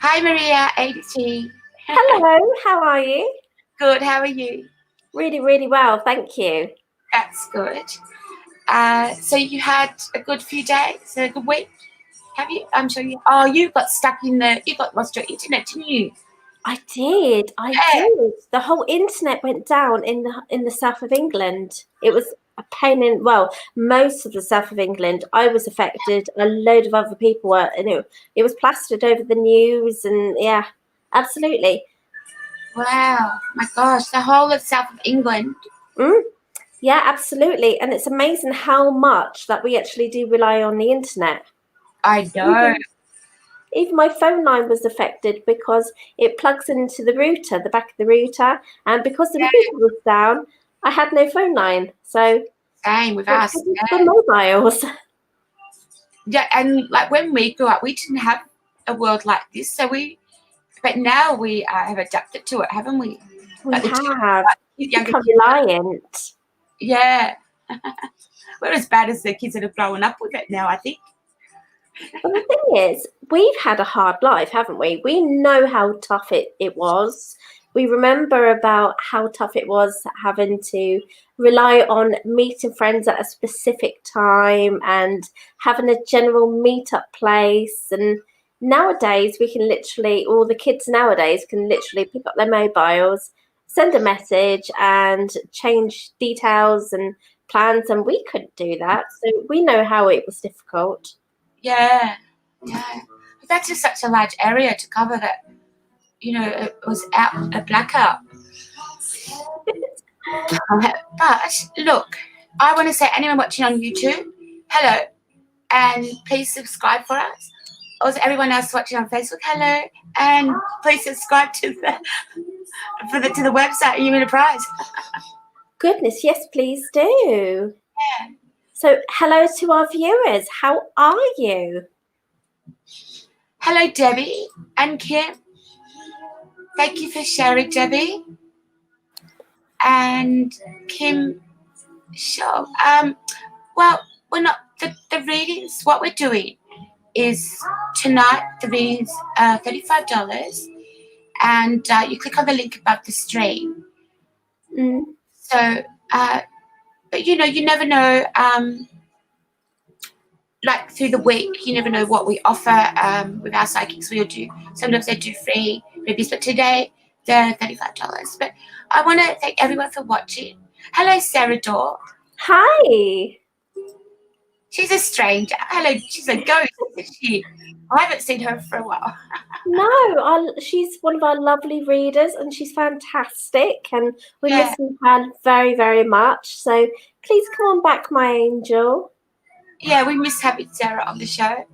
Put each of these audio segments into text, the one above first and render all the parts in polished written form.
Hi, Maria83. Hello, how are you? Good, how are you? Really, really well, thank you. That's good. So you had a good few days, a good week? Have you? I'm sure you. Oh, you got stuck in you got lost your internet, didn't you? I did. Yeah. The whole internet went down in the south of England. It was a pain in, well, most of the south of England. I was affected. A load of other people were, and it was plastered over the news, and yeah, absolutely. Wow, my gosh, the whole of south of England. Yeah, absolutely. And it's amazing how much that we actually do rely on the internet. I know. Even my phone line was affected because it plugs into the router, the back of the router, and because the router was down, I had no phone line. So Same with us. for mobiles. Yeah, and like when we grew up, we didn't have a world like this. But now we have adapted to it, haven't we? We like have become kids. reliant. Yeah. We're as bad as the kids that have grown up with it now, I think. But the thing is, we've had a hard life, haven't we? We know how tough it was. We remember about how tough it was having to rely on meeting friends at a specific time and having a general meet-up place. And nowadays, we can literally, all the kids nowadays can literally pick up their mobiles, send a message and change details and plans. And we couldn't do that. So we know how it was difficult. Yeah. But that's just such a large area to cover that, it was a blackout. But look, I want to say anyone watching on YouTube, hello, and please subscribe for us. Also, everyone else watching on Facebook, hello, and please subscribe to the website. You win a prize. Goodness, yes, please do. Yeah. So, hello to our viewers. How are you? Hello, Debbie and Kim. Thank you for sharing, Debbie. And Kim, sure. Well, we're not the readings. What we're doing is tonight. The readings are $35, and you click on the link above the stream. So, but you never know. Like through the week, you never know what we offer with our psychics. We'll do sometimes they do free freebies, but today they're $35. But I want to thank everyone for watching. Hello, Sarah Dor. Hi. She's a stranger. Hello, she's a ghost, isn't she? I haven't seen her for a while. No, she's one of our lovely readers and she's fantastic and we miss her very, very much. So please come on back, my angel. Yeah, we miss having Sarah on the show.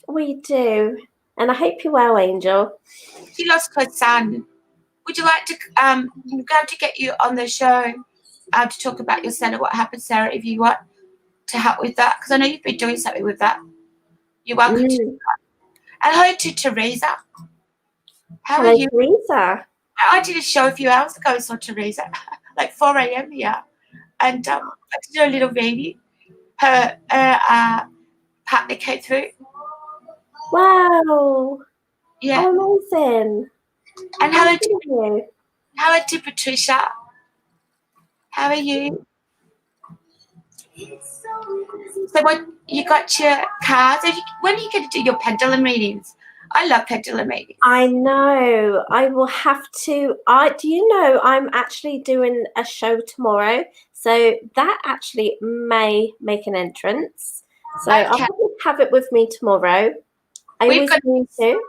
We do. And I hope you're well, Angel. She lost her son. Would you like to I'm going to get you on the show to talk about your son and what happened, Sarah, if you want to help with that? Because I know you've been doing something with that. You're welcome to do that. And hello to Teresa. How are you? Teresa. I did a show a few hours ago and saw Teresa, like 4 a.m. here. And I did do a little reading. Her partner came through. Wow. Yeah. Amazing. And hello to Patricia. How are you? So what, you got your cards? When are you going to do your pendulum readings? I love pendulum readings. I know. I will have to. Do you know I'm actually doing a show tomorrow? So that actually may make an entrance. So I'll probably have it with me tomorrow. I always need to.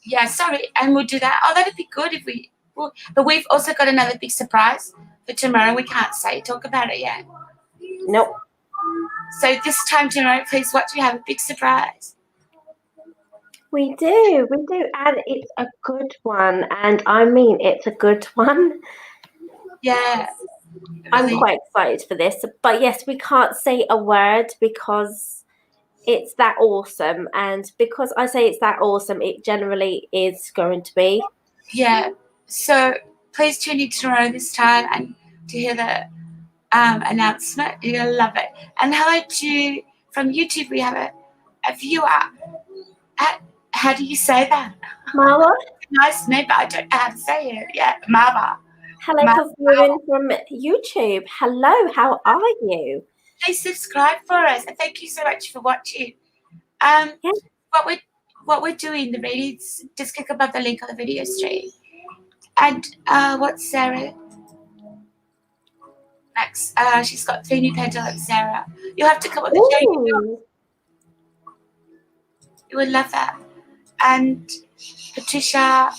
Yeah, sorry, and we'll do that. Oh, that'd be good if we. But we've also got another big surprise for tomorrow. We can't talk about it yet. Nope. So this time tomorrow, please watch. We have a big surprise. We do, and it's a good one, and I mean it's a good one. Yeah. Really. I'm quite excited for this, but yes, we can't say a word because it's that awesome, and because I say it's that awesome, it generally is going to be. Yeah. So please tune in tomorrow this time and to hear the announcement. You're gonna love it. And hello to from YouTube. We have a viewer. How do you say that? Marwa, Nice name, but I don't know how to say it. Yeah, Mara. hello for viewing from YouTube. Hello, how are you? Please subscribe for us, and thank you so much for watching. Um, Yeah. what we're doing, the readings, just click above the link on the video stream. And what's Sarah? Max, she's got 3 new pendulums, Sarah. You'll have to come up with the Ooh. You would love that. And Patricia,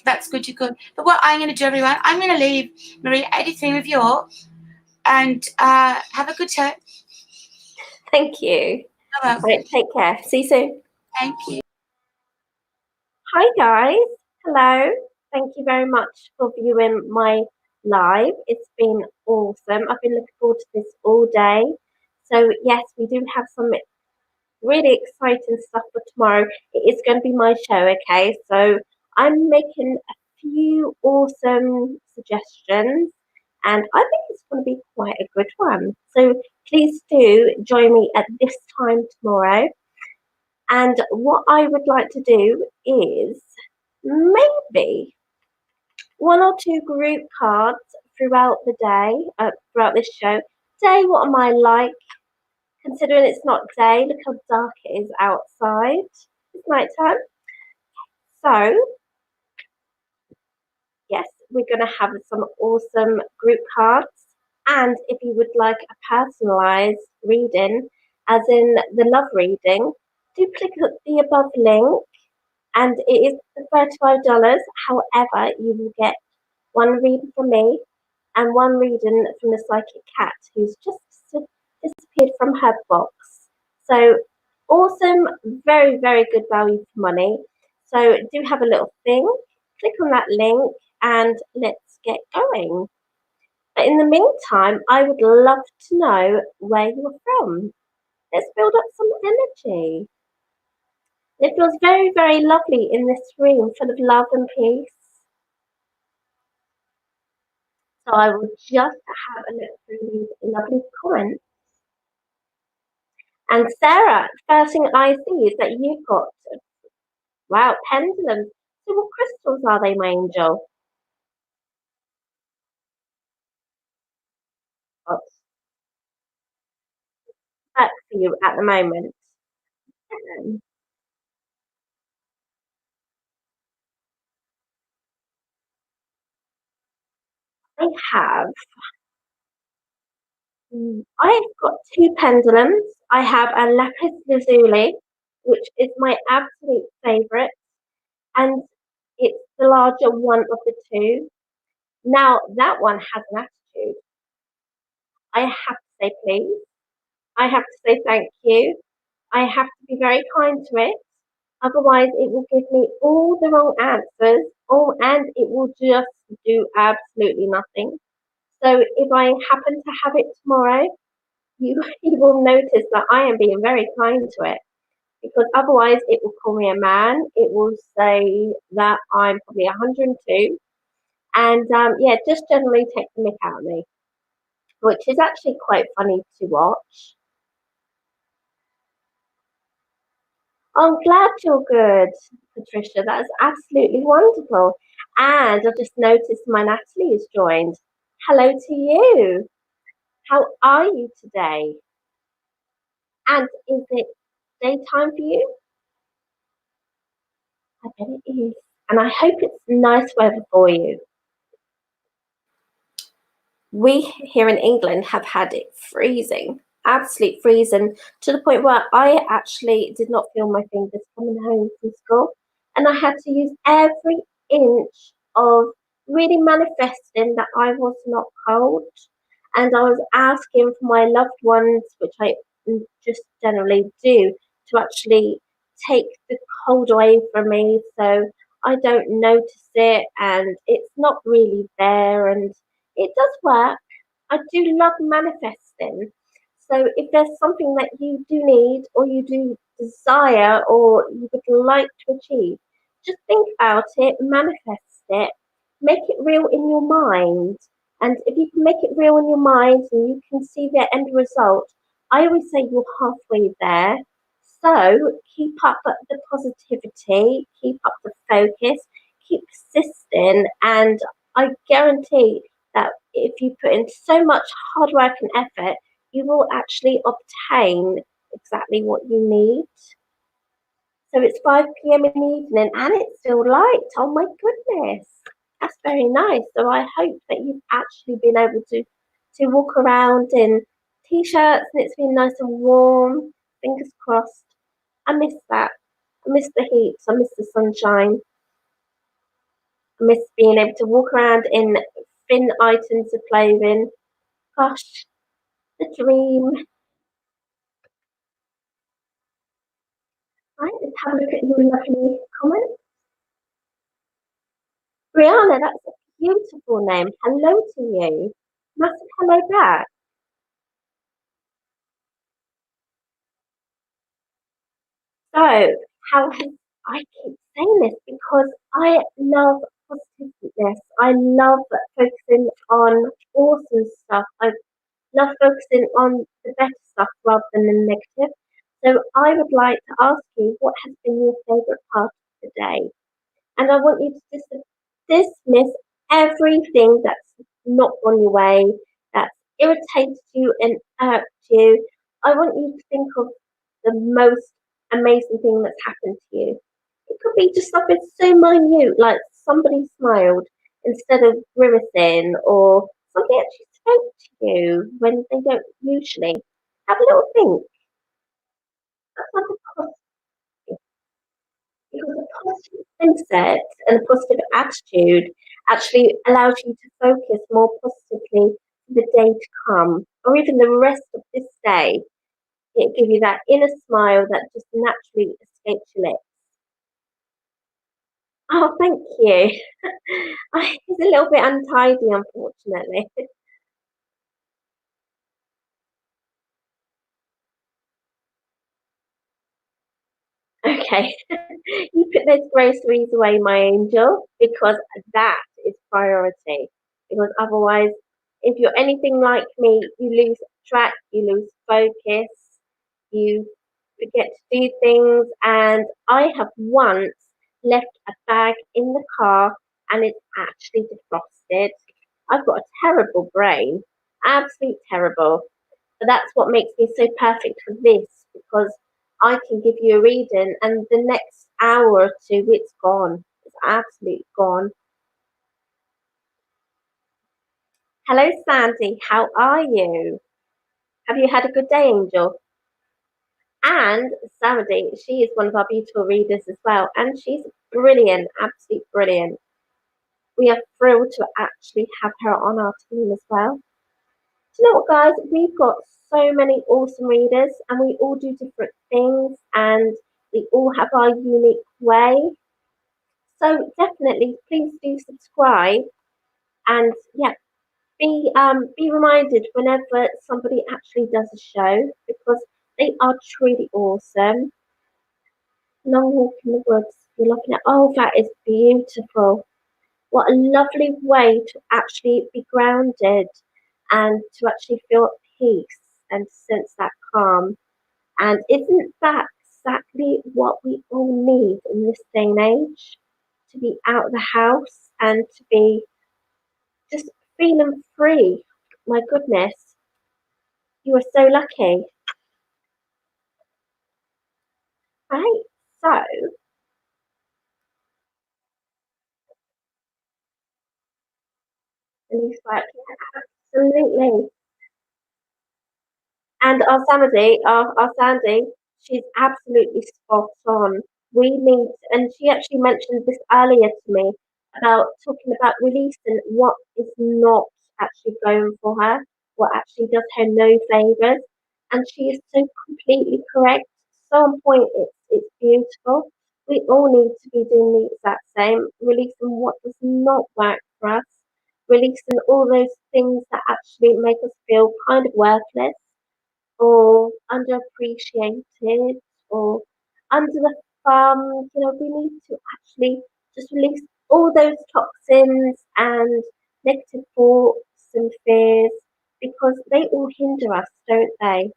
that's good, you're good. But what I'm going to do, everyone, I'm going to leave Maria83 with you all. And have a good time. Thank you. You're welcome. Right, take care. See you soon. Thank you. Hi guys. Hello. Thank you very much for viewing my live. It's been awesome. I've been looking forward to this all day. So yes, we do have some really exciting stuff for tomorrow. It is going to be my show, okay? So I'm making a few awesome suggestions and I think it's going to be quite a good one. So please do join me at this time tomorrow. And what I would like to do is maybe 1 or 2 group cards throughout the day, throughout this show. Day, what am I like? Considering it's not day, look how dark it is outside. It's night time. So, yes, we're going to have some awesome group cards. And if you would like a personalised reading, as in the love reading, do click the above link. And it is $35. However, you will get one reading from me and one reading from the psychic cat who's just disappeared from her box. So awesome, very, very good value for money. So do have a little thing, click on that link and let's get going. But in the meantime, I would love to know where you're from. Let's build up some energy. It feels very, very lovely in this room full of love and peace. So I will just have a look through these lovely comments. And Sarah, first thing I see is that you've got, wow, pendulums. So what crystals are they, my angel? What's that for you at the moment? I have, I've got 2 pendulums. I have a lapis lazuli, which is my absolute favourite, and it's the larger one of the 2. Now, that one has an attitude. I have to say please. I have to say thank you. I have to be very kind to it. Otherwise, it will give me all the wrong answers, and it will just do absolutely nothing. So if I happen to have it tomorrow, you will notice that I am being very kind to it. Because otherwise, it will call me a man. It will say that I'm probably 102. And yeah, just generally take the mick out of me, which is actually quite funny to watch. I'm glad you're good, Patricia. That is absolutely wonderful. And I've just noticed my Natalie has joined. Hello to you. How are you today? And is it daytime for you? I bet it is. And I hope it's nice weather for you. We here in England have had it freezing, absolute freezing, to the point where I actually did not feel my fingers coming home from school. And I had to use every inch of really manifesting that I was not cold. And I was asking for my loved ones, which I just generally do, to actually take the cold away from me so I don't notice it and it's not really there. And it does work. I do love manifesting. So if there's something that you do need or you do desire or you would like to achieve, just think about it, manifest it, make it real in your mind. And if you can make it real in your mind and you can see the end result, I always say you're halfway there. So keep up the positivity, keep up the focus, keep persisting, and I guarantee that if you put in so much hard work and effort, you will actually obtain exactly what you need. So it's 5 p.m. in the evening and it's still light. Oh my goodness. That's very nice. So I hope that you've actually been able to walk around in t-shirts and it's been nice and warm. Fingers crossed. I miss that. I miss the heat. I miss the sunshine. I miss being able to walk around in thin items of clothing. Gosh, the dream. Right, let's have a look at your lovely comment. Brianna, that's a beautiful name. Hello to you. Massive hello back. So, how has I keep saying this because I love positiveness. I love focusing on awesome stuff. I love focusing on the better stuff rather than the negative. So, I would like to ask you what has been your favourite part of the day? And I want you to dismiss everything that's not gone your way, that's irritated you and irked you. I want you to think of the most amazing thing that's happened to you. It could be just something so minute, like somebody smiled instead of grimacing, or somebody actually spoke to you when they don't usually. Have a little think. That's like a because a positive mindset and a positive attitude actually allows you to focus more positively for the day to come, or even the rest of this day. It gives you that inner smile that just naturally escapes your lips. Oh, thank you. It's a little bit untidy, unfortunately. Okay, you put those groceries away, my angel, because that is priority. Because otherwise, if you're anything like me, you lose track, you lose focus, you forget to do things. And I have once left a bag in the car and it's actually defrosted. I've got a terrible brain, absolutely terrible. But that's what makes me so perfect for this because I can give you a reading and the next hour or two it's gone. It's absolutely gone. Hello Sandy, how are you? Have you had a good day, Angel? And Samadhi, she is one of our beautiful readers as well, and she's brilliant, absolutely brilliant. We are thrilled to actually have her on our team as well. Do you know what, guys? We've got so many awesome readers, and we all do different things, and we all have our unique way. So definitely, please do subscribe, and yeah, be reminded whenever somebody actually does a show because they are truly awesome. Long walk in the woods. You're looking at. Oh, that is beautiful. What a lovely way to actually be grounded and to actually feel at peace and sense that calm. And isn't that exactly what we all need in this day and age? To be out of the house and to be just feeling free. My goodness, you are so lucky. Right? So, at least like, absolutely. And our Sandy, she's absolutely spot on. We need, and she actually mentioned this earlier to me about talking about releasing what is not actually going for her, what actually does her no favours. And she is so completely correct. So on point, it's beautiful. We all need to be doing the exact same, releasing what does not work for us, releasing all those things that actually make us feel kind of worthless or underappreciated or under the thumb. You know, we need to actually just release all those toxins and negative thoughts and fears because they all hinder us, don't they?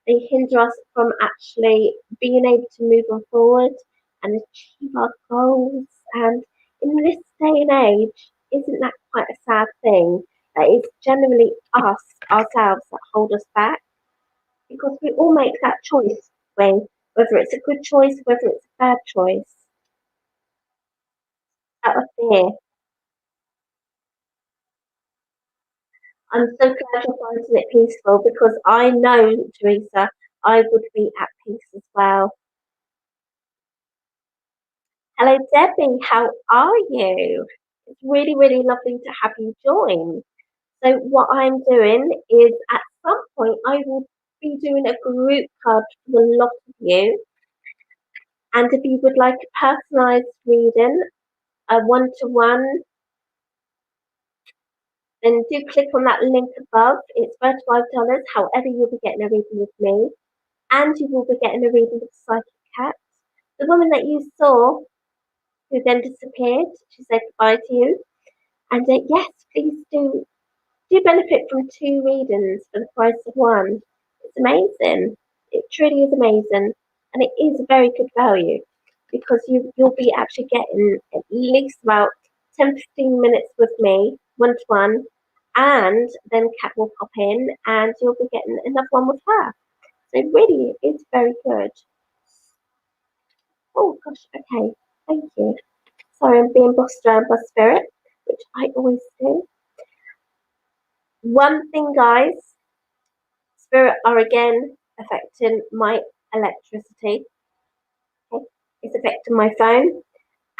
They hinder us from actually being able to move on forward and achieve our goals. And in this day and age, isn't that quite a sad thing? That it's generally us, ourselves, that hold us back because we all make that choice, whether it's a good choice, whether it's a bad choice, out of fear. I'm so glad you're finding it peaceful because I know, Teresa, I would be at peace as well. Hello, Debbie. How are you? It's really, really lovely to have you join. So, what I'm doing is at some point I will be doing a group card for a lot of you. And if you would like a personalised reading, a one to one, then do click on that link above. It's $35. However, you'll be getting a reading with me, and you will be getting a reading with Psychic Cat. The woman that you saw who then disappeared, she said goodbye to you. And yes, please do benefit from 2 readings for the price of 1. It's amazing. It truly is amazing. And it is a very good value because you'll be actually getting at least about 10-15 minutes with me, one to one, and then Kat will pop in and you'll be getting another one with her. So it really is very good. Oh gosh, okay. Thank you. Sorry, I'm being bossed around by spirit, which I always do. One thing, guys, spirit are again affecting my electricity. Okay? It's affecting my phone.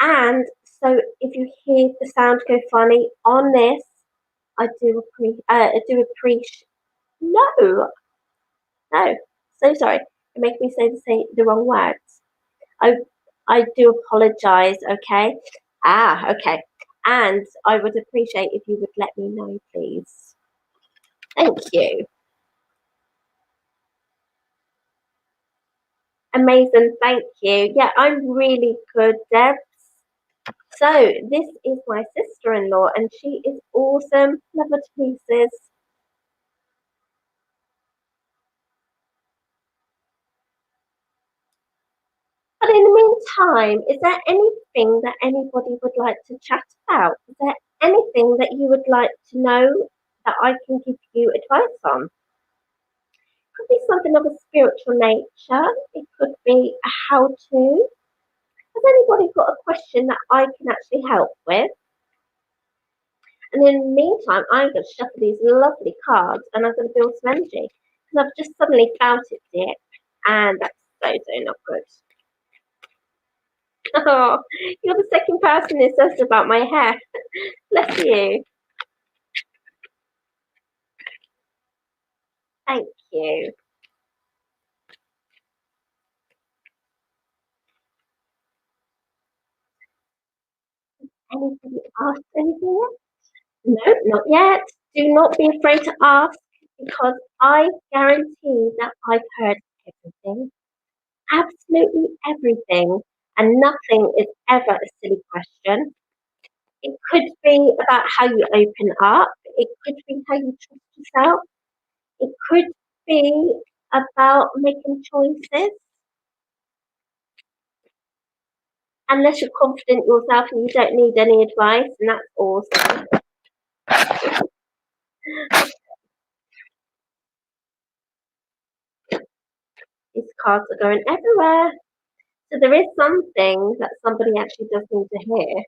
And so if you hear the sound go funny on this, I do no, no. So sorry. You make me say the wrong words. I do apologize, okay? Okay. And I would appreciate if you would let me know, please. Thank you. Amazing, thank you. Yeah, I'm really good, Debs. So this is my sister-in-law, and she is awesome. Love her to pieces. But in the meantime, is there anything that anybody would like to chat about? Is there anything that you would like to know that I can give you advice on? It could be something of a spiritual nature. It could be a how-to. Has anybody got a question that I can actually help with? And in the meantime, I'm going to shuffle these lovely cards and I'm going to build some energy because I've just suddenly felt it dip, and that's so not good. Oh, you're the second person who says about my hair. Bless you. Thank you. Anybody ask anything yet? No, not yet. Do not be afraid to ask because I guarantee that I've heard everything. Absolutely everything. And nothing is ever a silly question. It could be about how you open up. It could be how you trust yourself. It could be about making choices. Unless you're confident yourself and you don't need any advice, and that's awesome. These cards are going everywhere. So there is something that somebody actually does need to hear.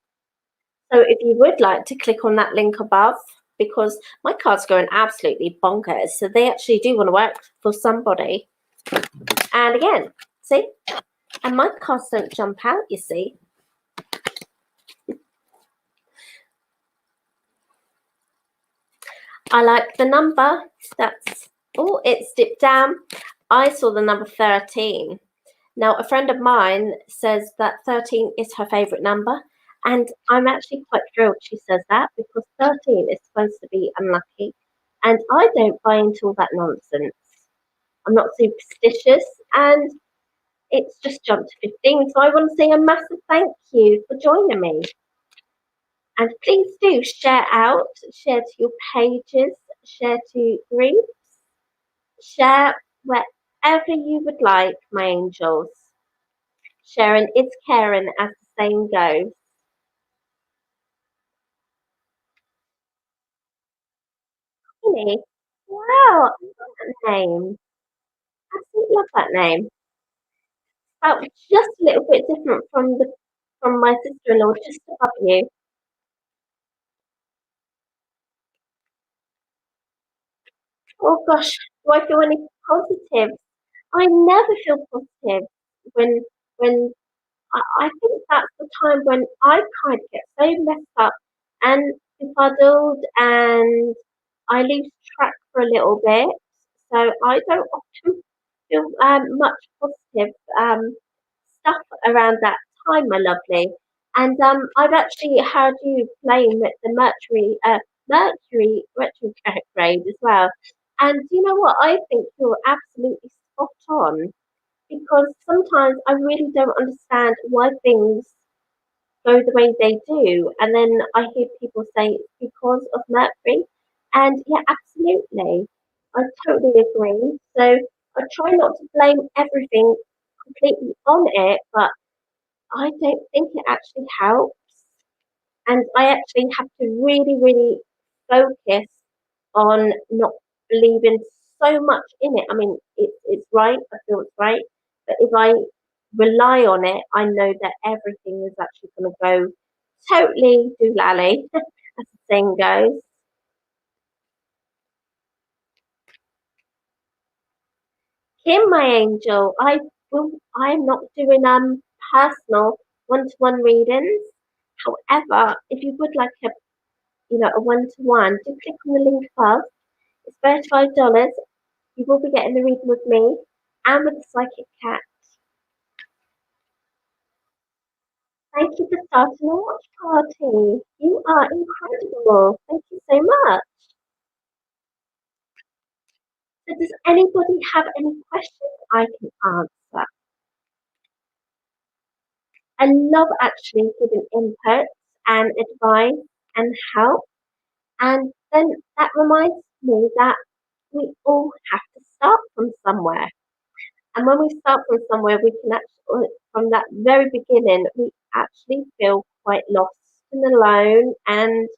So if you would like to click on that link above, because my card's going absolutely bonkers, so they actually do want to work for somebody. And again, see? And my cards don't jump out, you see. I like the number. It's dipped down. I saw the number 13. Now, a friend of mine says that 13 is her favourite number. And I'm actually quite thrilled she says that because 13 is supposed to be unlucky. And I don't buy into all that nonsense. I'm not superstitious and it's just jumped to 15. So I want to say a massive thank you for joining me. And please do share to your pages, share to groups, share whatever you would like, my angels. Sharon is Karen, as the saying goes. Really? Wow, I love that name. Absolutely love that name. Just a little bit different from my sister-in-law just above you. Oh gosh, do I feel any positive? I never feel positive when when I think that's the time when I kind of get so messed up and befuddled and I lose track for a little bit. So I don't often feel much positive stuff around that time, my lovely. And I've actually heard you playing with the Mercury retrograde as well. And you know what? I think you're absolutely spot on because sometimes I really don't understand why things go the way they do. And then I hear people say it's because of Mercury. And yeah, absolutely. I totally agree. So I try not to blame everything completely on it, but I don't think it actually helps. And I actually have to really, really focus on not believing so much in it. I mean, it's right, I feel it's right. But if I rely on it, I know that everything is actually going to go totally doolally, as the saying goes. Kim, my angel, I'm not doing personal one-to-one readings. However, if you would like a one-to-one, do click on the link above. It's $35. You will be getting the reading with me and with the psychic cat. Thank you for starting a watch party. You are incredible. Thank you so much. So does anybody have any questions I can answer? I love actually giving input and advice and help. And then that reminds me that we all have to start from somewhere. And when we start from somewhere, we can actually, from that very beginning, we actually feel quite lost and alone and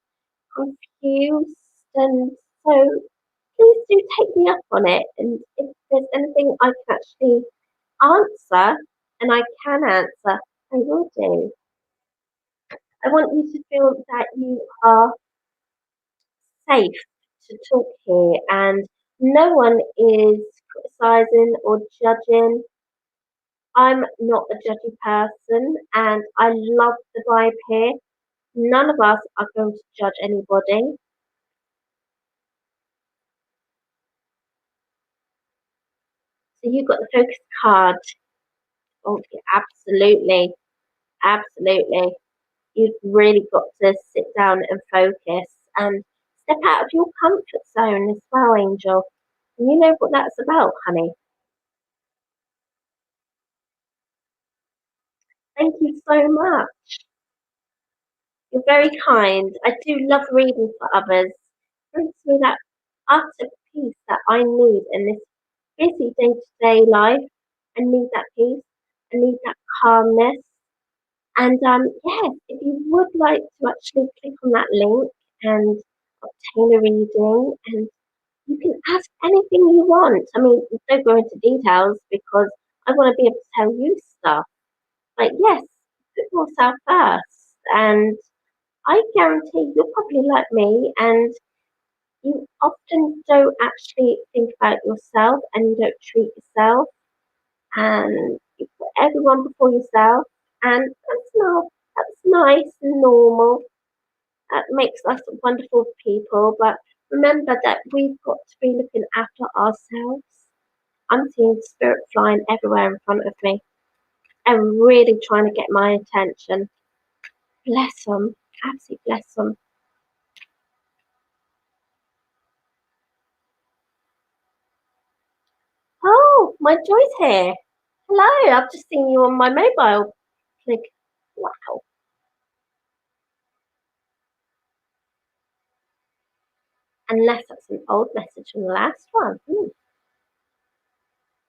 confused. And so please do take me up on it. And if there's anything I can actually answer, and I can answer, I will do. I want you to feel that you are safe to talk here and no one is criticizing or judging. I'm not a judgy person and I love the vibe here. None of us are going to judge anybody. So you got the focus card. Oh, yeah, absolutely. Absolutely. You've really got to sit down and focus and step out of your comfort zone as well, Angel. And you know what that's about, honey. Thank you so much. You're very kind. I do love reading for others. It brings me that utter peace that I need in this busy day-to-day life. I need that peace. I need that calmness. And yes, if you would like to actually click on that link and obtain a reading, and you can ask anything you want. I mean, don't go into details because I want to be able to tell you stuff. Like, yes, put yourself first. And I guarantee you're probably like me and you often don't actually think about yourself and you don't treat yourself and you put everyone before yourself and that's nice and normal. That makes us wonderful people, but remember that we've got to be looking after ourselves. I'm seeing spirit flying everywhere in front of me and really trying to get my attention. Bless them, absolutely bless them. Oh, my Joy's here. Hello, I've just seen you on my mobile. Click. Wow. Unless that's an old message from the last one.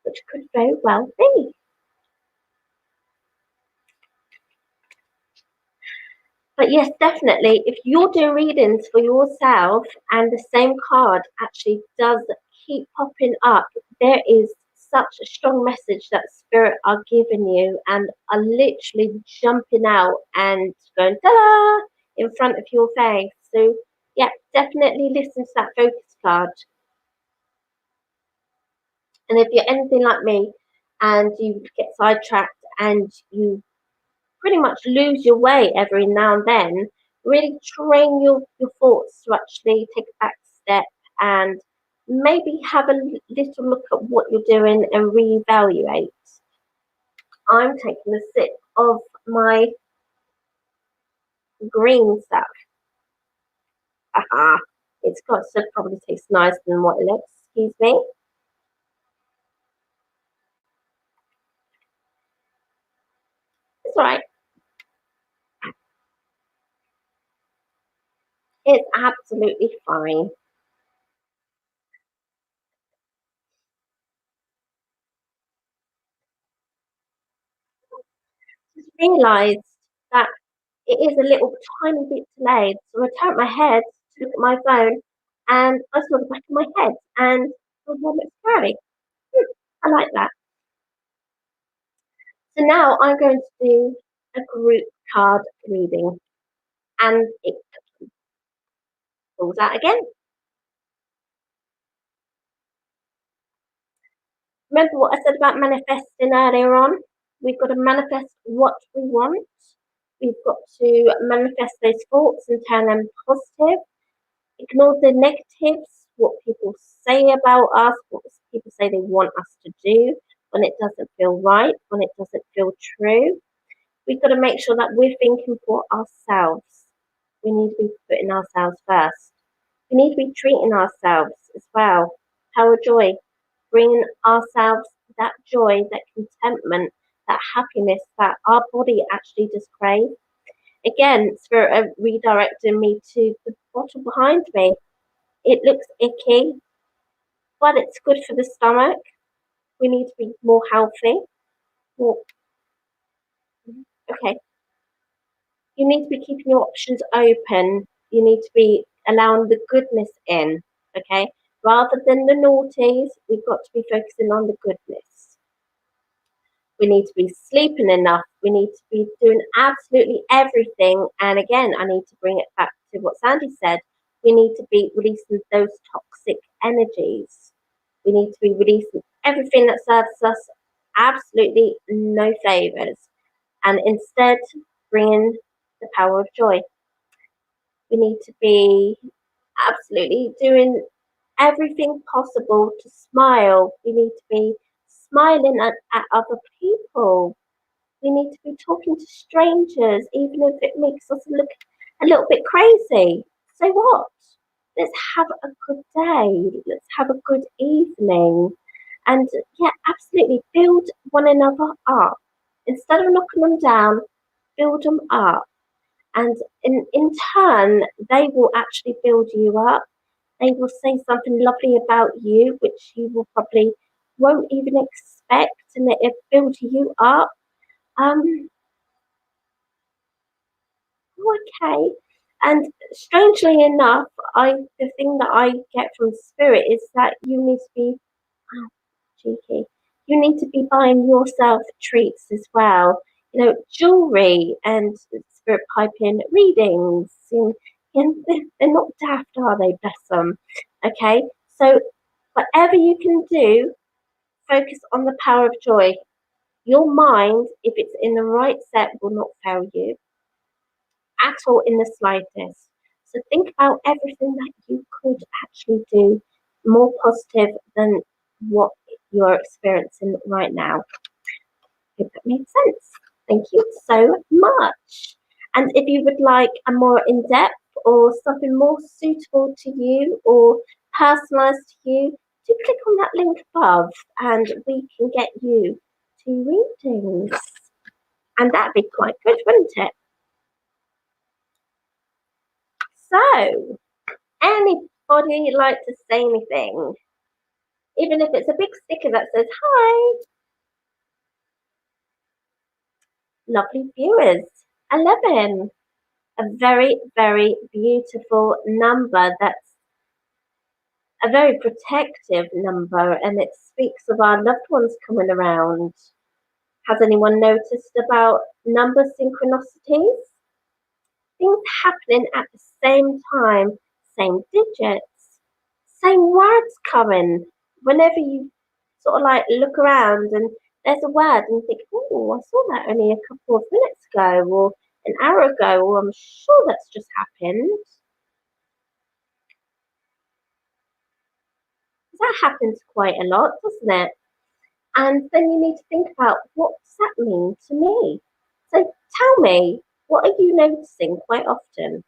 which could very well be. But yes, definitely, if you're doing readings for yourself and the same card actually does keep popping up, there is such a strong message that Spirit are giving you and are literally jumping out and going ta-da in front of your face. So yeah, definitely listen to that focus card. And if you're anything like me and you get sidetracked and you pretty much lose your way every now and then, really train your thoughts to actually take a back step and maybe have a little look at what you're doing and reevaluate. I'm taking a sip of my green stuff. Aha. It's got to probably taste nicer than what it looks. Excuse me. It's all right. It's absolutely fine. Just realised that it is a little tiny bit delayed. So I turned my head to look at my phone and I saw the back of my head and I was a bit scary. I like that. So now I'm going to do a group card reading and it pulls out again. Remember what I said about manifesting earlier on? We've got to manifest what we want. We've got to manifest those thoughts and turn them positive. Ignore the negatives, what people say about us, what people say they want us to do when it doesn't feel right, when it doesn't feel true. We've got to make sure that we're thinking for ourselves. We need to be putting ourselves first. We need to be treating ourselves as well. Power joy, bringing ourselves that joy, that contentment, that happiness that our body actually does crave. Again, Spirit redirecting me to the bottle behind me. It looks icky, but it's good for the stomach. We need to be more healthy. Well, okay, you need to be keeping your options open. You need to be allowing the goodness in, okay? Rather than the naughties, we've got to be focusing on the goodness. We need to be sleeping enough. We need to be doing absolutely everything. And again, I need to bring it back to what Sandy said. We need to be releasing those toxic energies. We need to be releasing everything that serves us absolutely no favors and instead bringing the power of joy. We need to be absolutely doing everything possible to smile. We need to be smiling at other people. We need to be talking to strangers, even if it makes us look a little bit crazy. So what? Let's have a good day. Let's have a good evening. And yeah, absolutely build one another up. Instead of knocking them down, build them up. And in turn, they will actually build you up. They will say something lovely about you, which you will probably won't even expect, and it builds you up. Um, okay. And strangely enough, the thing that I get from spirit is that you need to be cheeky. You need to be buying yourself treats as well. You know, jewelry and spirit piping readings. And they're not daft, are they? Bless them. Okay, so whatever you can do, focus on the power of joy. Your mind, if it's in the right set, will not fail you at all in the slightest. So think about everything that you could actually do more positive than what you're experiencing right now. If that makes sense. Thank you so much. And if you would like a more in depth or something more suitable to you or personalized to you, do click on that link above and we can get you to readings. And that'd be quite good, wouldn't it? So, anybody like to say anything? Even if it's a big sticker that says, hi, lovely viewers. 11. A very, very beautiful number. That's a very protective number, and it speaks of our loved ones coming around. Has anyone noticed about number synchronicities? Things happening at the same time, same digits, same words coming. Whenever you sort of like look around and there's a word and you think, oh, I saw that only a couple of minutes ago or an hour ago, or I'm sure that's just happened. That happens quite a lot, doesn't it? And then you need to think about, what does that mean to me? So tell me, what are you noticing quite often?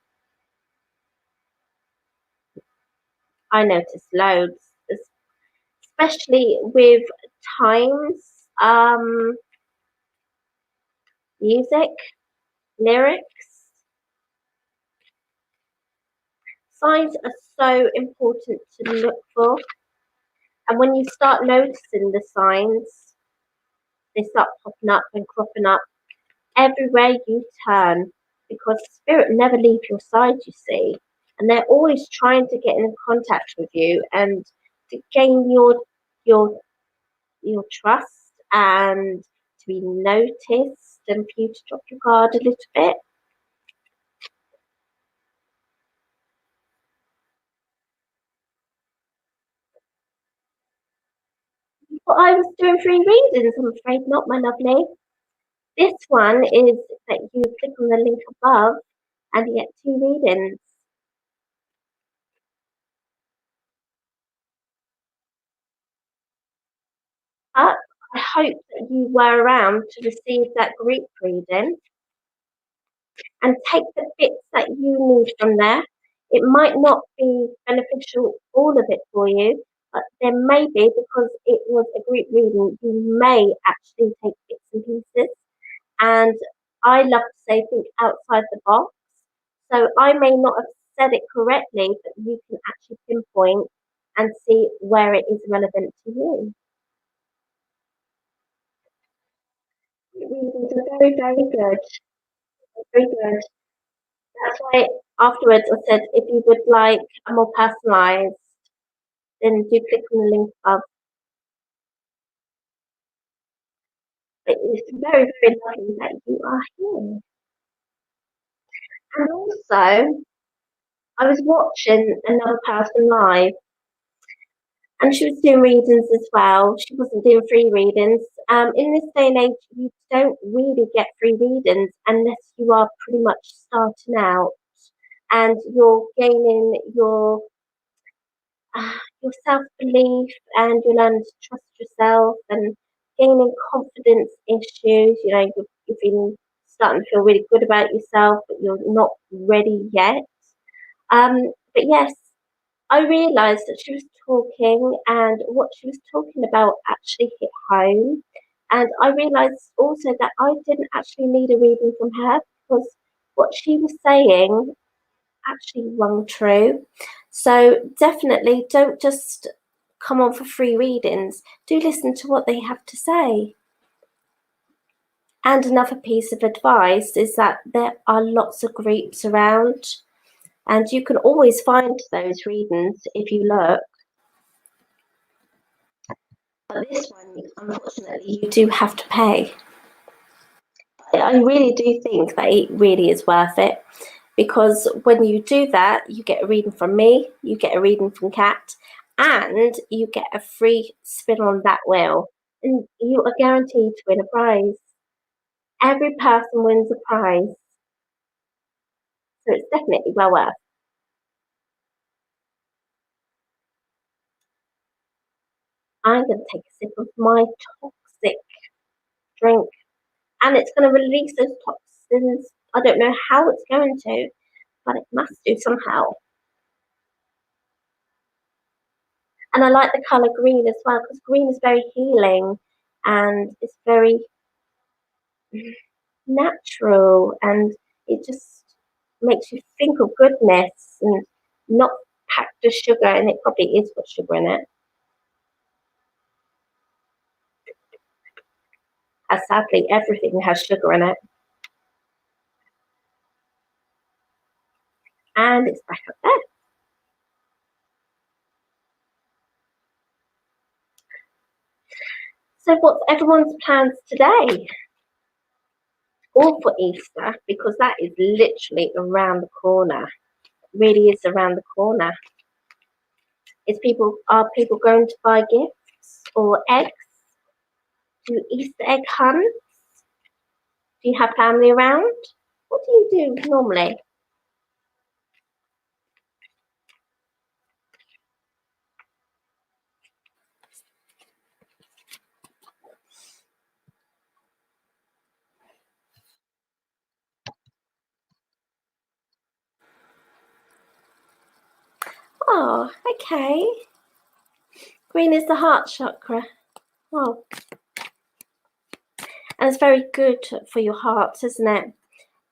I notice loads, especially with times, music, lyrics. Signs are so important to look for. And when you start noticing the signs, they start popping up and cropping up everywhere you turn, because spirit never leave your side, you see, and they're always trying to get in contact with you and to gain your your trust and to be noticed and for you to drop your guard a little bit. But I was doing free readings, I'm afraid not, my lovely. This one is that you click on the link above and you get 2 readings. But I hope that you were around to receive that group reading and take the bits that you need from there. It might not be beneficial, all of it for you, but there may be, because it was a group reading, you may actually take bits and pieces. And I love to say, think outside the box. So I may not have said it correctly, but you can actually pinpoint and see where it is relevant to you. Readings are very, very good. Very good. That's why afterwards I said, if you would like a more personalised, then do click on the link above. But it's very, very lovely that you are here. And also, I was watching another person live, and she was doing readings as well. She wasn't doing free readings. In this day and age, you don't really get free readings unless you are pretty much starting out and you're gaining your self-belief, and you learn to trust yourself and gaining confidence issues. You know, you've been starting to feel really good about yourself, but you're not ready yet. But yes, I realised that she was talking, and what she was talking about actually hit home. And I realised also that I didn't actually need a reading from her, because what she was saying actually rung true. So definitely don't just come on for free readings. Do listen to what they have to say. And another piece of advice is that there are lots of groups around, and you can always find those readings if you look. But this one, unfortunately, you do have to pay. I really do think that it really is worth it, because when you do that, you get a reading from me, you get a reading from Kat, and you get a free spin on that wheel, and you are guaranteed to win a prize. Every person wins a prize, so it's definitely well worth. I'm going to take a sip of my toxic drink, and it's going to release those toxins. I don't know how it's going to, but it must do somehow. And I like the colour green as well, because green is very healing and it's very natural, and it just makes you think of goodness and not packed with sugar, and it probably is got sugar in it. as sadly everything has sugar in it. And it's back up there. So what's everyone's plans today? All for Easter, because that is literally around the corner. It really is around the corner. Are people going to buy gifts or eggs? Do Easter egg hunts? Do you have family around? What do you do normally? Oh, okay. Green is the heart chakra. Oh. And it's very good for your heart, isn't it?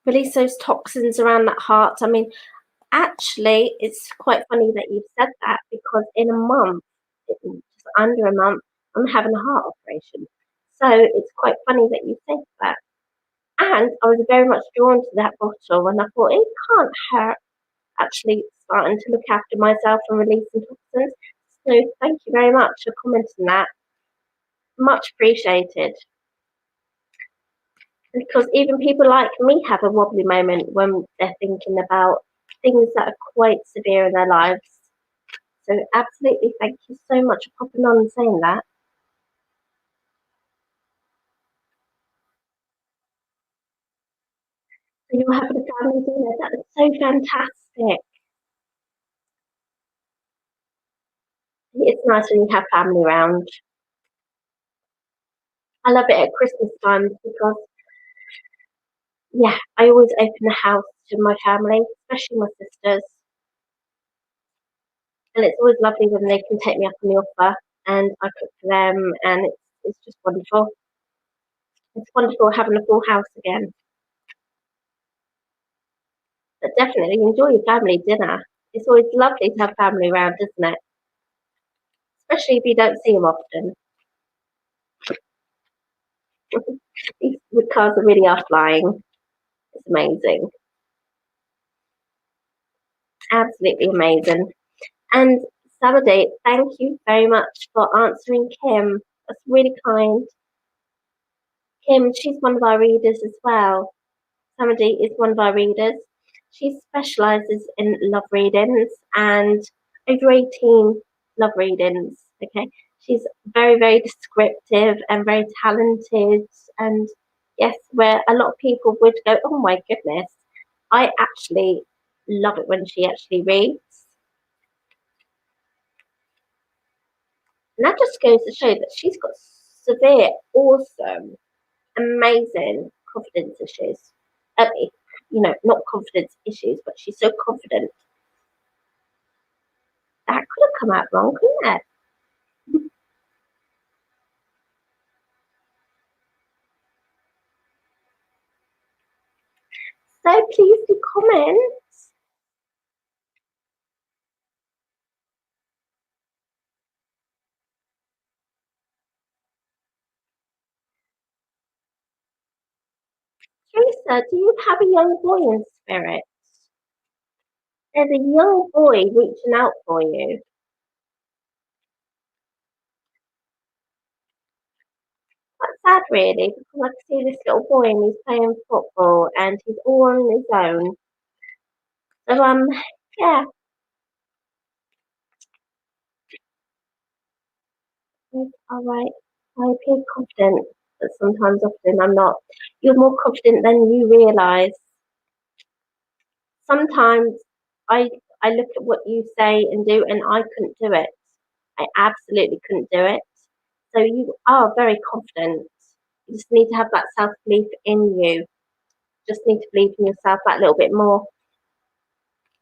Release those toxins around that heart. I mean, actually, it's quite funny that you've said that, because in a month, just under a month, I'm having a heart operation. So it's quite funny that you said that. And I was very much drawn to that bottle, and I thought it can't hurt actually starting to look after myself and releasing toxins. So thank you very much for commenting that. Much appreciated. Because even people like me have a wobbly moment when they're thinking about things that are quite severe in their lives. So absolutely, thank you so much for popping on and saying that. So you're having a family dinner. That is so fantastic. It's nice when you have family around. I love it at Christmas time because, yeah, I always open the house to my family, especially my sisters. And it's always lovely when they can take me up on the offer and I cook for them, and it's just wonderful. It's wonderful having a full house again. But definitely enjoy your family dinner. It's always lovely to have family around, isn't it? Especially if you don't see them often. The cars are really are flying. It's amazing. Absolutely amazing. And Saturday, thank you very much for answering Kim. That's really kind. Kim, she's one of our readers as well. Samadhi is one of our readers. She specialises in love readings and over 18 love readings. Okay. She's very, very descriptive and very talented. And yes, where a lot of people would go, oh my goodness, I actually love it when she actually reads. And that just goes to show that she's got severe, awesome, amazing confidence issues. Not confidence issues, but she's so confident. That could have come out wrong, couldn't it? So please do comment. Teresa, do you have a young boy in spirit? There's a young boy reaching out for you. Quite sad, really, because I can see this little boy and he's playing football and he's all on his own. So, yeah. All right. I appear confident, but sometimes often I'm not. You're more confident than you realise. Sometimes I I look at what you say and do, and I couldn't do it. I absolutely couldn't do it. So you are very confident. You just need to have that self belief in you. Just need to believe in yourself that little bit more.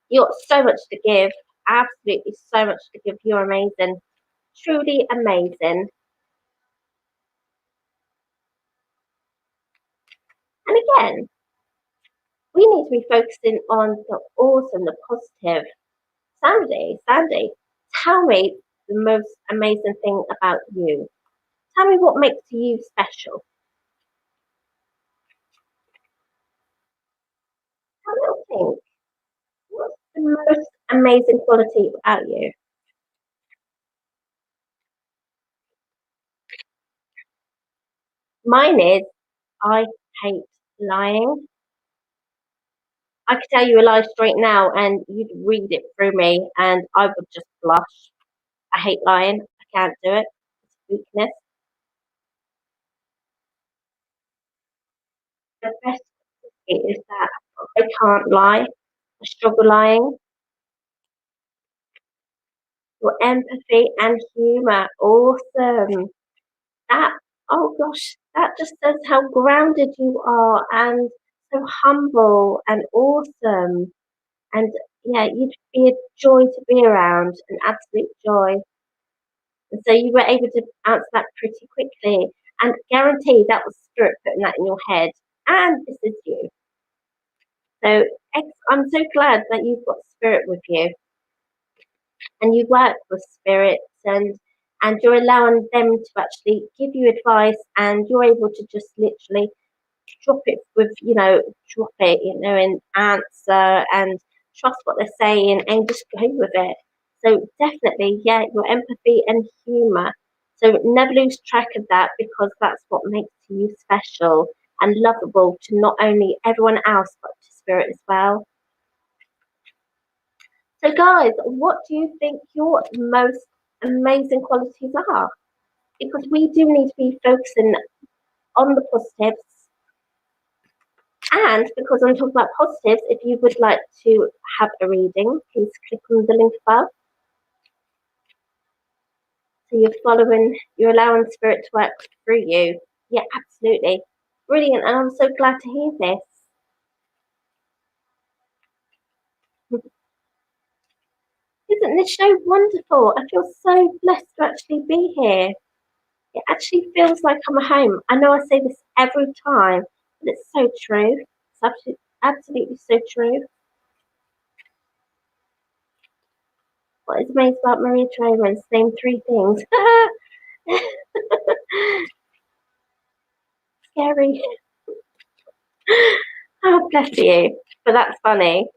You've got so much to give. Absolutely so much to give. You're amazing. Truly amazing. And again, we need to be focusing on the awesome, the positive. Sandy, tell me the most amazing thing about you. Tell me what makes you special. amazing quality about you? Mine is I hate lying. I could tell you a lie straight now and you'd read it through me and I would just blush. I hate lying. I can't do it. It's a weakness. The best thing is that I can't lie. I struggle lying. Your empathy and humour. Awesome. That, oh gosh, that just says how grounded you are and so humble and awesome. And yeah, you'd be a joy to be around, an absolute joy. And so you were able to answer that pretty quickly. And guarantee that was spirit putting that in your head. And this is you. So I'm so glad that you've got spirit with you and you work with spirits and you're allowing them to actually give you advice and you're able to just literally drop it with, drop it, and answer and trust what they're saying and just go with it. So definitely, yeah, your empathy and humour. So never lose track of that because that's what makes you special and lovable to not only everyone else but to spirit as well. So guys, what do you think your most amazing qualities are? Because we do need to be focusing on the positives. And because I'm talking about positives, if you would like to have a reading, please click on the link above. So you're allowing spirit to work through you. Yeah, absolutely. Brilliant. And I'm so glad to hear this. Isn't this show wonderful? I feel so blessed to actually be here. It actually feels like I'm at home. I know I say this every time, but it's so true. It's absolutely so true. What is amazing about Maria83? Name three things. Scary. Oh, bless you. But that's funny.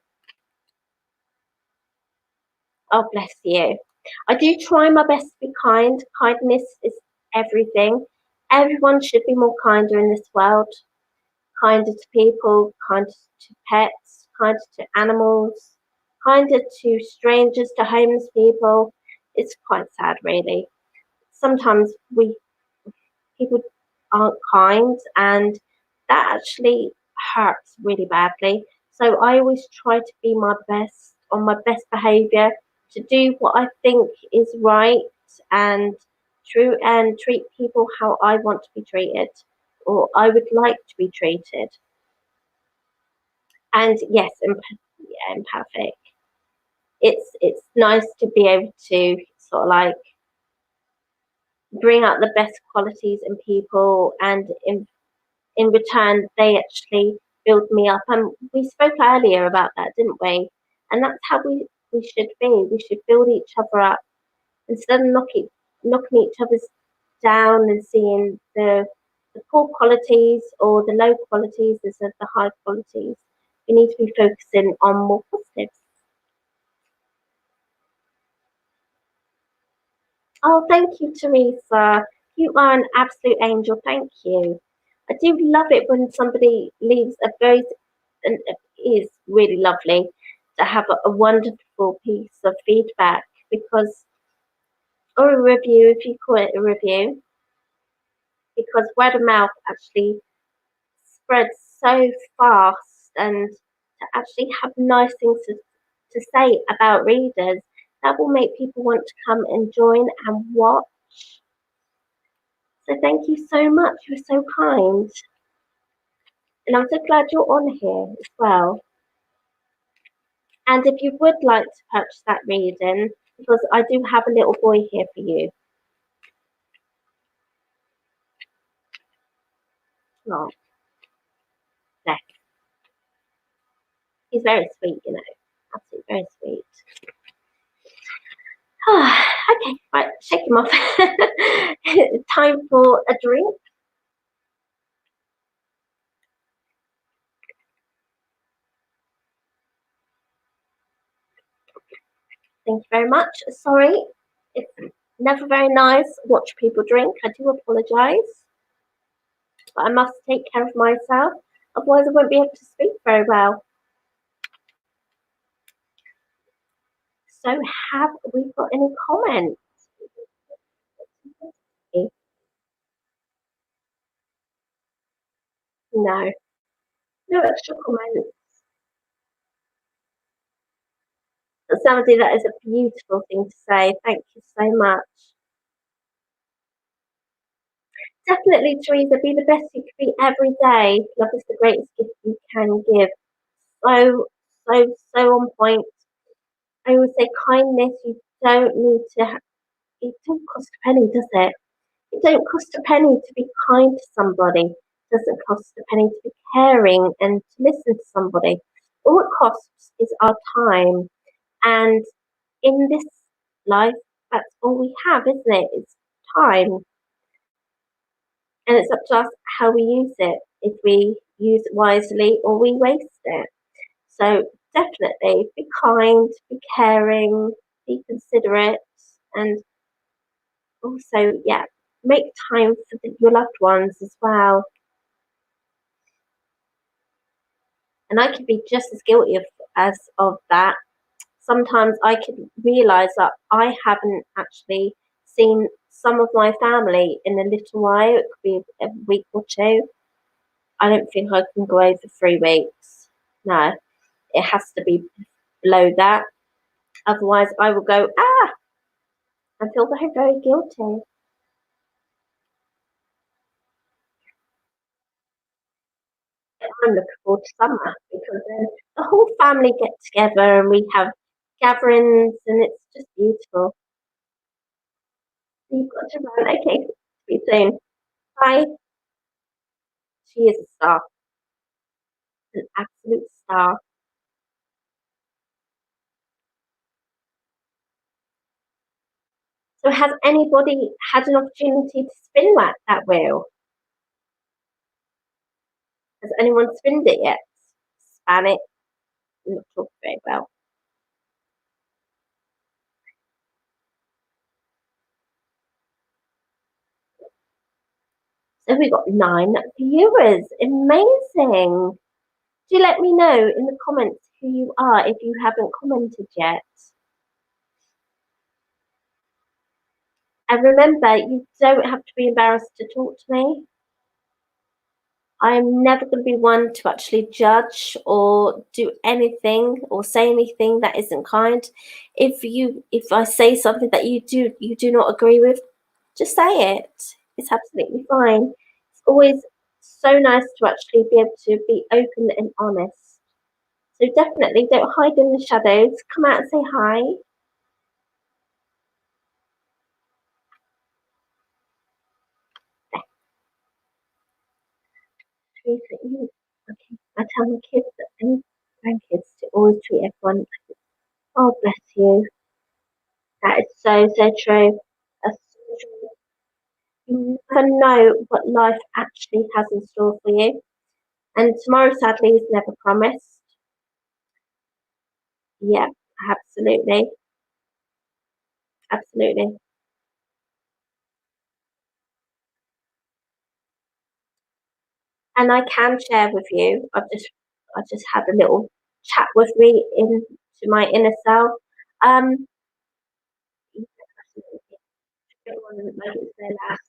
Oh, bless you. I do try my best to be kind. Kindness is everything. Everyone should be more kinder in this world. Kinder to people, kinder to pets, kinder to animals, kinder to strangers, to homeless people. It's quite sad, really. Sometimes people aren't kind, and that actually hurts really badly. So I always try to be my best, on my best behaviour, to do what I think is right and true, and treat people how I want to be treated, or I would like to be treated. And yes, yeah, empathic. It's nice to be able to sort of like bring out the best qualities in people, and in return they actually build me up. And we spoke earlier about that, didn't we? And that's how we should be. We should build each other up instead of knocking each other's down and seeing the poor qualities or the low qualities instead of the high qualities. We need to be focusing on more positives. Oh, thank you, Teresa. You are an absolute angel. Thank you. I do love it when somebody leaves a very, and it is really lovely to have a wonderful piece of feedback because, or a review, if you call it a review, because word of mouth actually spreads so fast, and to actually have nice things to say about readers, that will make people want to come and join and watch. So thank you so much. You're so kind. And I'm so glad you're on here as well. And if you would like to purchase that reading, because I do have a little boy here for you. Oh, bless. He's very sweet, Absolutely very sweet. Okay, right, shake him off. Time for a drink. Thank you very much. Sorry, it's never very nice watch people drink. I do apologise, but I must take care of myself. Otherwise, I won't be able to speak very well. So, have we got any comments? No, no extra comments. But somebody, that is a beautiful thing to say. Thank you so much. Definitely, Teresa, be the best you can be every day. Love is the greatest gift you can give. So, so on point. I always say kindness, you don't need to, it don't cost a penny, does it? It don't cost a penny to be kind to somebody. It doesn't cost a penny to be caring and to listen to somebody. All it costs is our time. And in this life, that's all we have, isn't it? It's time. And it's up to us how we use it, if we use it wisely or we waste it. So definitely be kind, be caring, be considerate, and also, yeah, make time for your loved ones as well. And I could be just as guilty of that. Sometimes I could realise that I haven't actually seen some of my family in a little while. It could be a week or two. I don't think I can go over 3 weeks. No, it has to be below that. Otherwise, I will go, I feel very, very guilty. I'm looking forward to summer because then the whole family get together and we have gatherings and it's just beautiful. You've got to run. Okay, see you soon. Bye. She is a star, an absolute star. So has anybody had an opportunity to spin that wheel? Has anyone spinned it yet? Span it? Not talking very well. So we got 9 viewers. Amazing. Do let me know in the comments who you are if you haven't commented yet. And remember, you don't have to be embarrassed to talk to me. I'm never going to be one to actually judge or do anything or say anything that isn't kind. If I say something that you do not agree with, just say it. It's absolutely fine. It's always so nice to actually be able to be open and honest. So definitely don't hide in the shadows. Come out and say hi. Okay. I tell my kids and grandkids to always treat everyone. Oh, bless you. That is so, so true. That's so true. You never know what life actually has in store for you. And tomorrow, sadly, is never promised. Yeah, absolutely. Absolutely. And I can share with you, I just had a little chat with me into my inner self. Um, everyone like it's their last.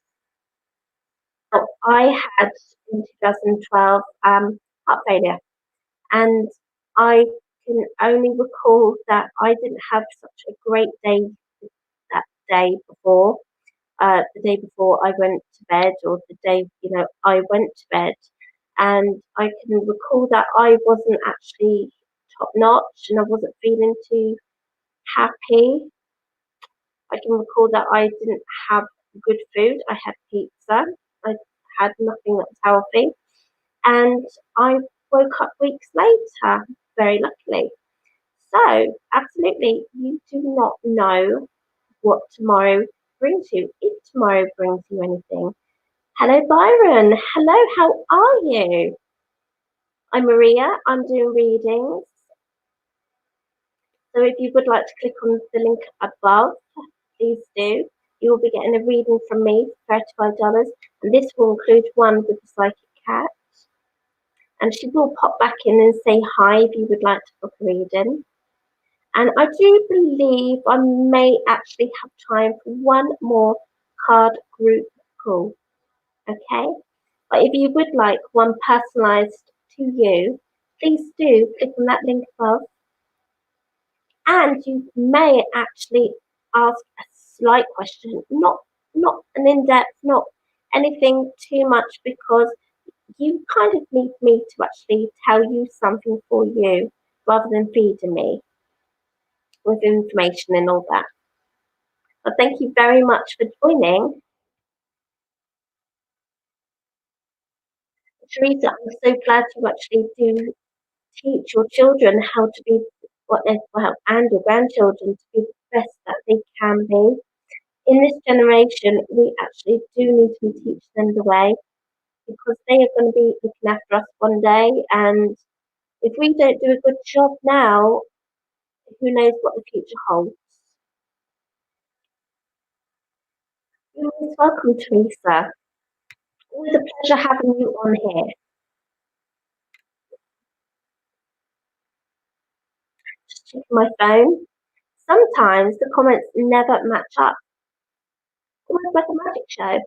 So I had in 2012 heart failure, and I can only recall that I didn't have such a great day that day before. The day before I went to bed, or the day I went to bed, and I can recall that I wasn't actually top notch, and I wasn't feeling too happy. I can recall that I didn't have good food. I had pizza. I had nothing that was healthy, and I woke up weeks later, very luckily. So, absolutely, you do not know what tomorrow brings you, if tomorrow brings you anything. Hello, Byron. Hello, how are you? I'm Maria. I'm doing readings. So if you would like to click on the link above, please do. You will be getting a reading from me for $35, and this will include one with the psychic cat. And she will pop back in and say hi if you would like to book a reading. And I do believe I may actually have time for one more card group call. Okay? But if you would like one personalised to you, please do click on that link above. And you may actually ask a slight question, not an in-depth, not anything too much, because you kind of need me to actually tell you something for you rather than feeding me with information and all that. But thank you very much for joining. Teresa, I'm so glad you actually do teach your children how to be and your grandchildren to be the best that they can be. In this generation, we actually do need to be teaching them the way, because they are going to be looking after us one day. And if we don't do a good job now, who knows what the future holds. You're always welcome, Teresa. Always a pleasure having you on here. Just checking my phone. Sometimes the comments never match up. Almost like a magic show.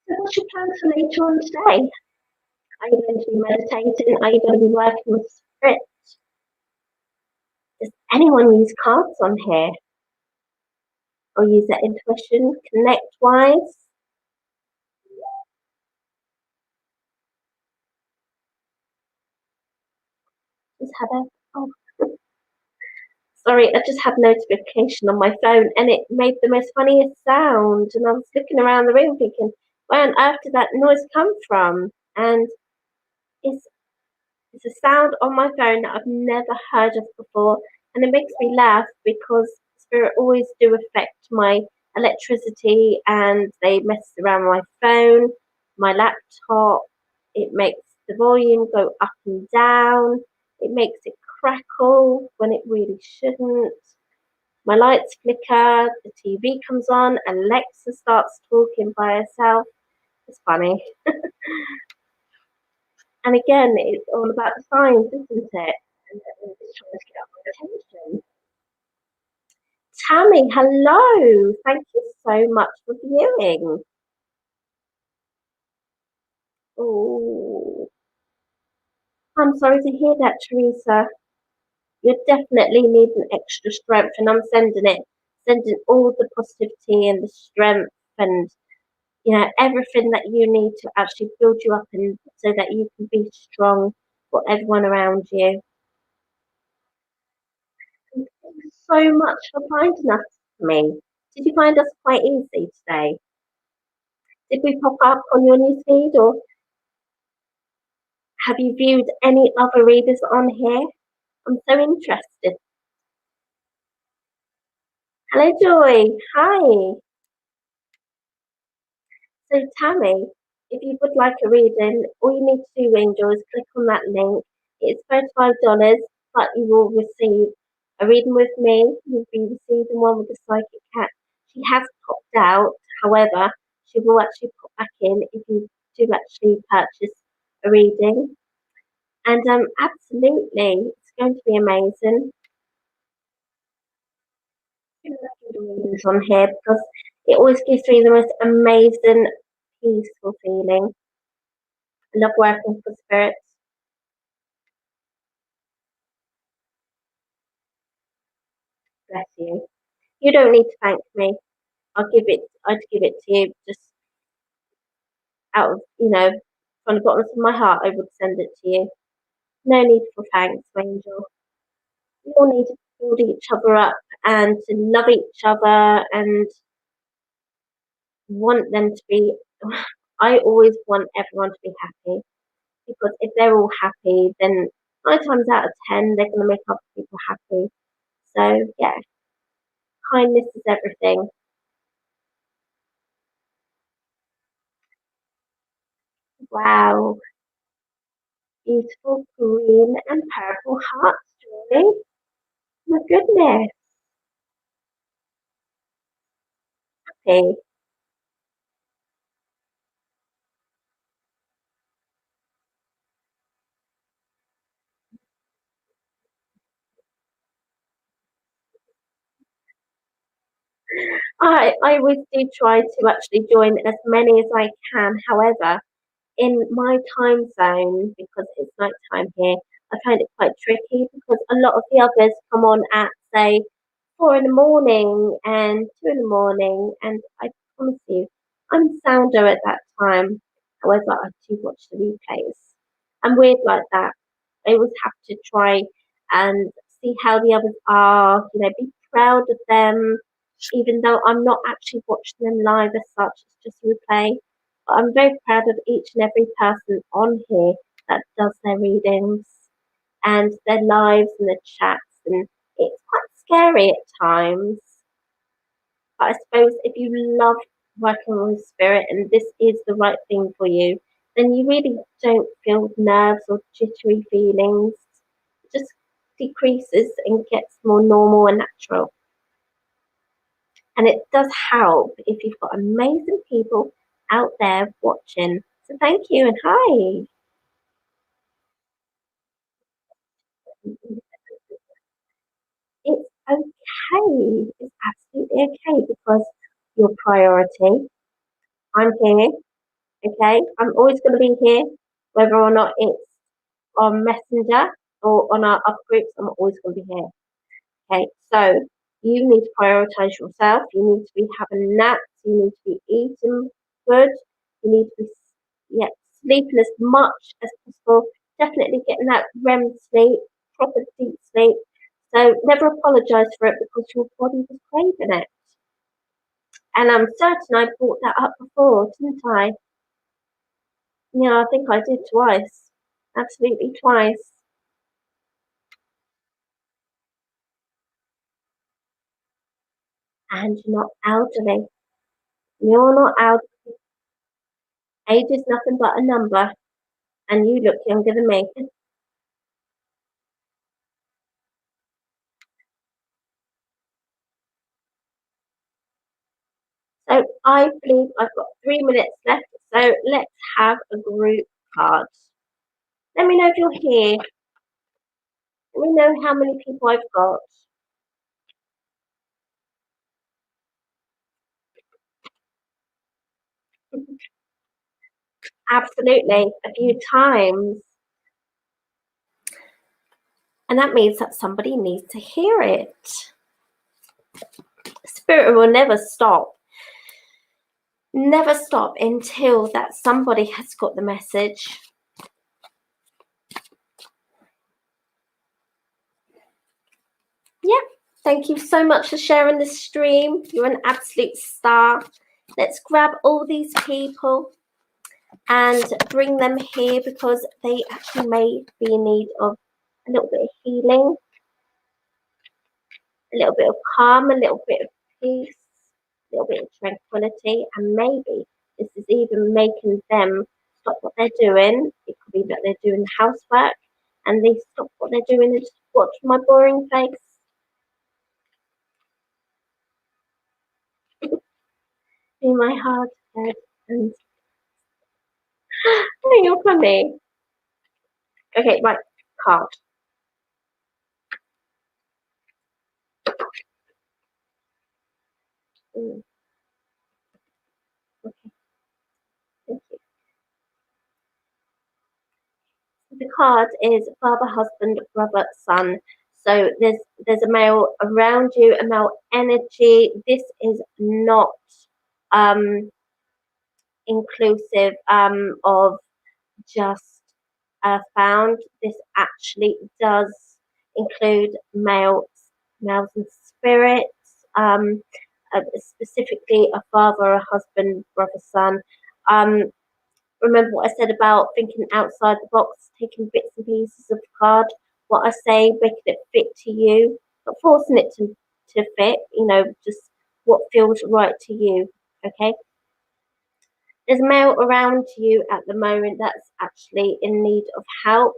So what's your plans for later on today? Are you going to be meditating? Are you going to be working with spirit? Does anyone use cards on here? Or use their intuition, connect-wise? Just had a... Oh, sorry, I just had a notification on my phone and it made the most funniest sound. And I was looking around the room thinking, where on earth did that noise come from? And it's a sound on my phone that I've never heard of before. And it makes me laugh because spirit always do affect my electricity, and they mess around my phone, my laptop. It makes the volume go up and down. It makes it crackle when it really shouldn't. My lights flicker, the TV comes on, Alexa starts talking by herself. It's funny. And again, it's all about the signs, isn't it? And it's trying to get my attention. Tammy, hello. Thank you so much for viewing. Oh, I'm sorry to hear that, Teresa. You definitely need an extra strength, and I'm sending all the positivity and the strength and everything that you need to actually build you up, and so that you can be strong for everyone around you. Thank you so much for finding us for me. Did you find us quite easy today? Did we pop up on your newsfeed, or have you viewed any other readers on here? I'm so interested. Hello, Joy. Hi. So, Tammy, if you would like a reading, all you need to do, Angel, is click on that link. It's $35, but you will receive a reading with me. You'll be receiving one with the psychic cat. She has popped out, however, she will actually pop back in if you do actually purchase a reading. And absolutely, it's going to be amazing. Readings on here, because it always gives me the most amazing, peaceful feeling. I love working for spirits. Bless you. You don't need to thank me. I'd give it to you just out of, from the bottom of my heart, I would send it to you. No need for thanks, Angel. We all need to build each other up and to love each other and want them to be. I always want everyone to be happy, because if they're all happy, then 9 times out of 10, they're going to make other people happy. So, yeah, kindness is everything. Wow. beautiful green and purple hearts, Julie. My goodness. Okay. I always do try to actually join as many as I can. However, in my time zone, because it's night time here, I find it quite tricky because a lot of the others come on at, say, 4 in the morning and 2 in the morning, and I promise you, I'm sounder at that time. However, I do watch the replays. I'm weird like that. I always have to try and see how the others are, be proud of them, even though I'm not actually watching them live as such, it's just a replay. But I'm very proud of each and every person on here that does their readings and their lives and their chats, and it's quite scary at times. But I suppose if you love working with spirit and this is the right thing for you, then you really don't feel nerves or jittery feelings. It just decreases and gets more normal and natural. And it does help if you've got amazing people out there watching. So thank you and hi. It's okay. It's absolutely okay because your priority. I'm here. Okay. I'm always going to be here, whether or not it's on Messenger or on our other groups. I'm always going to be here. Okay. So you need to prioritize yourself. You need to be having naps. You need to be eating good. You need to be sleeping as much as possible. Definitely getting that REM sleep, proper deep sleep. So never apologize for it because your body was craving it. And I'm certain I brought that up before, didn't I? Yeah, I think I did twice. Absolutely twice. And you're not elderly. You're not elderly. Age is nothing but a number. And you look younger than me. So I believe I've got 3 minutes left. So let's have a group card. Let me know if you're here. Let me know how many people I've got. Absolutely, a few times. And that means that somebody needs to hear it. Spirit will never stop. Never stop until that somebody has got the message. Yep. Thank you so much for sharing this stream. You're an absolute star. Let's grab all these people and bring them here because they actually may be in need of a little bit of healing, a little bit of calm, a little bit of peace, a little bit of tranquility, and maybe this is even making them stop what they're doing. It could be that they're doing housework and they stop what they're doing and just watch my boring face. In my hard head and oh, you're funny. Okay, right, card. Okay, thank you. The card is father, husband, brother, son. So there's a male around you, a male energy. This is not um inclusive of just found. This actually does include males and spirits, specifically a father, a husband, brother, son. Um, remember what I said about thinking outside the box, taking bits and pieces of the card. What I say, making it fit to you, not forcing it to fit. Just what feels right to you. Okay. There's a male around you at the moment that's actually in need of help.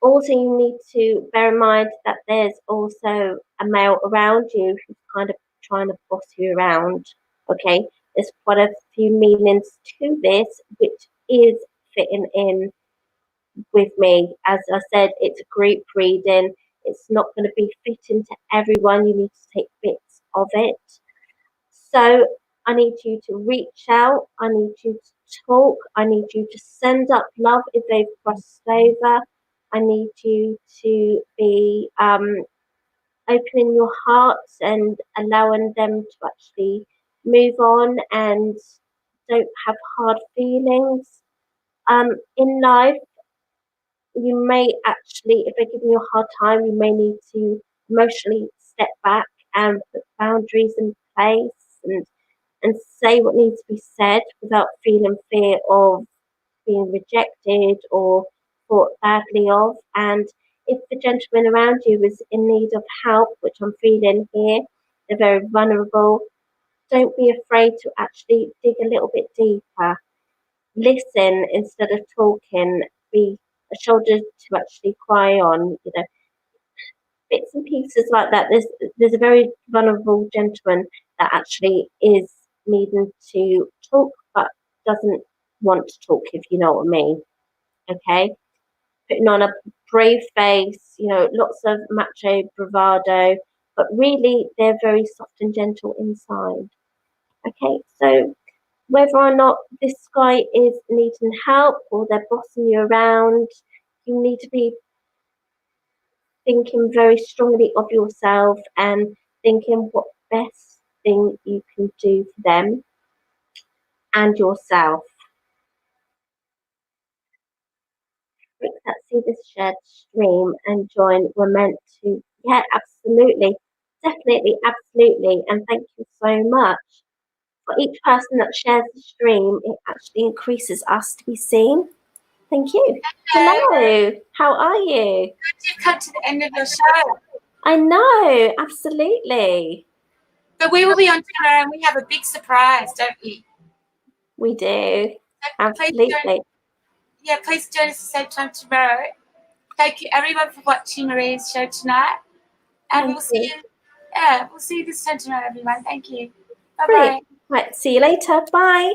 Also, you need to bear in mind that there's also a male around you who's kind of trying to boss you around. Okay, there's quite a few meanings to this, which is fitting in with me. As I said, it's a group reading. It's not going to be fitting to everyone. You need to take bits of it. So I need you to reach out. I need you to talk. I need you to send up love if they've crossed over. I need you to be opening your hearts and allowing them to actually move on and don't have hard feelings. In life, you may actually, if they're giving you a hard time, you may need to emotionally step back and put boundaries in place and say what needs to be said without feeling fear of being rejected or thought badly of. And if the gentleman around you is in need of help, which I'm feeling here, they're very vulnerable, don't be afraid to actually dig a little bit deeper. Listen instead of talking. Be a shoulder to actually cry on. Bits and pieces like that. There's a very vulnerable gentleman that actually is needing to talk but doesn't want to talk, if you know what I mean. Okay? Putting on a brave face, lots of macho bravado, but really they're very soft and gentle inside. Okay, so whether or not this guy is needing help or they're bossing you around, you need to be thinking very strongly of yourself and thinking what best thing you can do for them and yourself. Let's see this shared stream and join. We're meant to, yeah, absolutely, definitely, absolutely. And thank you so much. For each person that shares the stream, it actually increases us to be seen. Thank you. Hello, how are you? You've come to the end of your show. I know, absolutely. But we will be on tomorrow and we have a big surprise, don't we? We do. Absolutely. Please join us at the same time tomorrow. Thank you everyone for watching Maria's show tonight. And we'll see you this time tomorrow, everyone. Thank you. Bye-bye. Right, see you later. Bye.